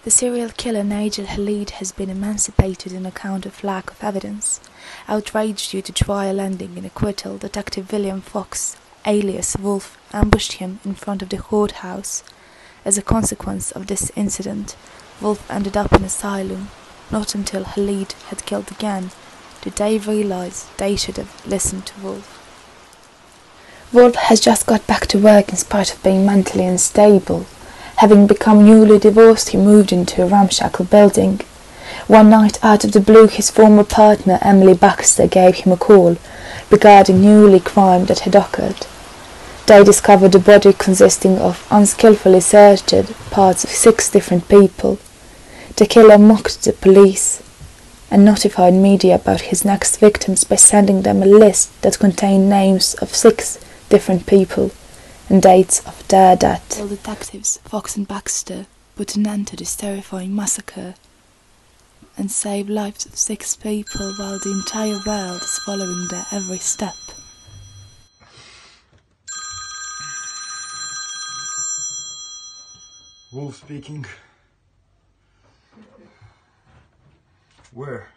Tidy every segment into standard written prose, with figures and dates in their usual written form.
The serial killer Nigel Khalid has been emancipated on account of lack of evidence. Outraged due to trial ending in acquittal, Detective William Fox, alias Wolf, ambushed him in front of the courthouse. As a consequence of this incident, Wolf ended up in asylum. Not until Khalid had killed again did they realize they should have listened to Wolf. Wolf has just got back to work in spite of being mentally unstable. Having become newly divorced, he moved into a ramshackle building. One night, out of the blue, his former partner, Emily Baxter, gave him a call regarding newly crime that had occurred. They discovered a body consisting of unskillfully searched parts of 6 different people. The killer mocked the police and notified media about his next victims by sending them a list that contained names of 6 different people and dates of their death. All detectives, Fox and Baxter, put an end to this terrifying massacre and saved lives of 6 people while the entire world is following their every step. Wolf speaking. Where?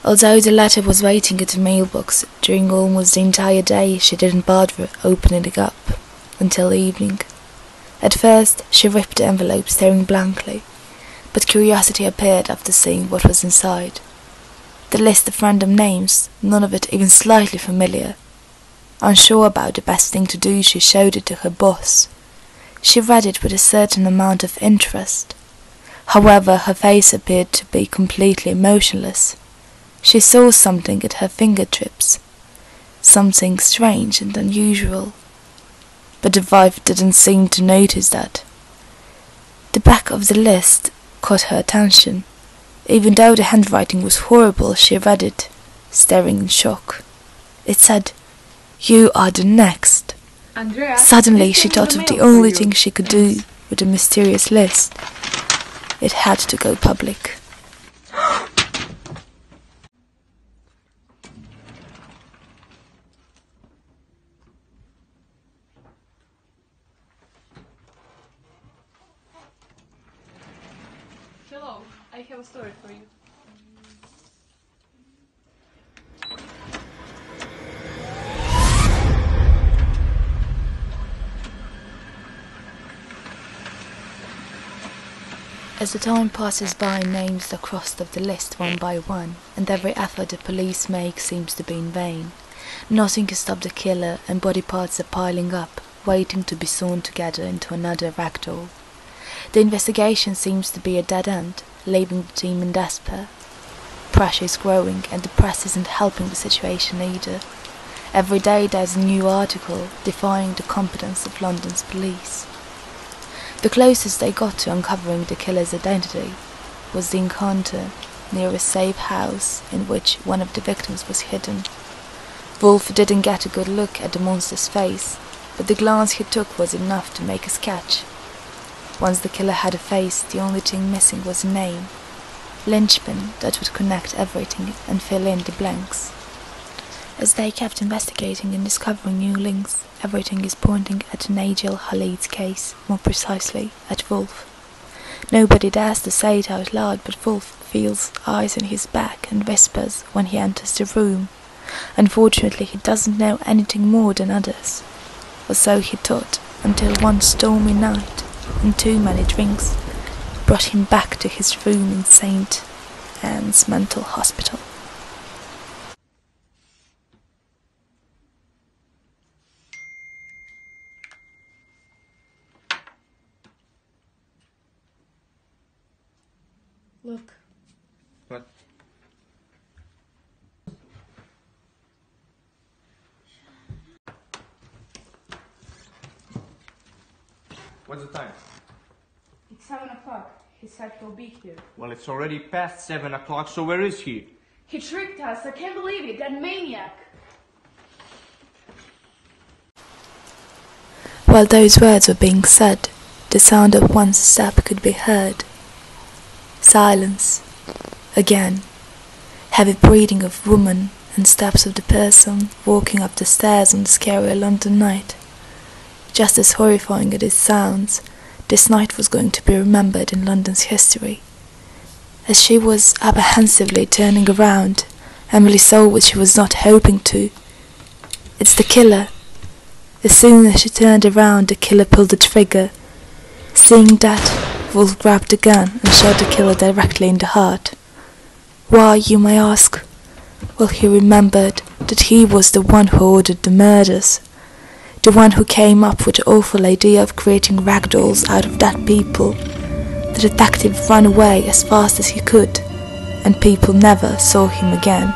Although the letter was waiting at the mailbox during almost the entire day, she didn't bother opening it up until evening. At first, she ripped the envelope, staring blankly, but curiosity appeared after seeing what was inside. The list of random names, none of it even slightly familiar. Unsure about the best thing to do, she showed it to her boss. She read it with a certain amount of interest. However, her face appeared to be completely emotionless. She saw something at her fingertips, something strange and unusual, but the wife didn't seem to notice that. The back of the list caught her attention. Even though the handwriting was horrible, she read it, staring in shock. It said, "You are the next." Andrea, Suddenly she thought of the only thing she could do with the mysterious list. It had to go public. Hello, I have a story for you. As the time passes by, names are crossed off the list one by one, and every effort the police make seems to be in vain. Nothing can stop the killer, and body parts are piling up, waiting to be sewn together into another ragdoll. The investigation seems to be a dead end, leaving the team in despair. Pressure is growing, and the press isn't helping the situation either. Every day there's a new article defying the competence of London's police. The closest they got to uncovering the killer's identity was the encounter near a safe house in which one of the victims was hidden. Wolf didn't get a good look at the monster's face, but the glance he took was enough to make a sketch. Once the killer had a face, the only thing missing was a name, linchpin that would connect everything and fill in the blanks. As they kept investigating and discovering new links, everything is pointing at Nigel Khalid's case, more precisely at Wolf. Nobody dares to say it out loud, but Wolf feels eyes on his back and whispers when he enters the room. Unfortunately, he doesn't know anything more than others, or so he thought, until one stormy night and too many drinks brought him back to his room in St. Anne's Mental Hospital. Look. What? What's the time? It's 7 o'clock. He said he'll be here. Well, it's already past 7 o'clock, so where is he? He tricked us. I can't believe it. That maniac. While those words were being said, the sound of one's step could be heard. Silence. Again. Heavy breathing of woman and steps of the person walking up the stairs on the scary London night. just as horrifying as it sounds, this night was going to be remembered in London's history. As she was apprehensively turning around, Emily saw what she was not hoping to. It's the killer. As soon as she turned around, the killer pulled the trigger. Seeing that, Wolf grabbed the gun and shot the killer directly in the heart. Why, you may ask? Well, he remembered that he was the one who ordered the murders. The one who came up with the awful idea of creating ragdolls out of dead people. The detective ran away as fast as he could, and people never saw him again.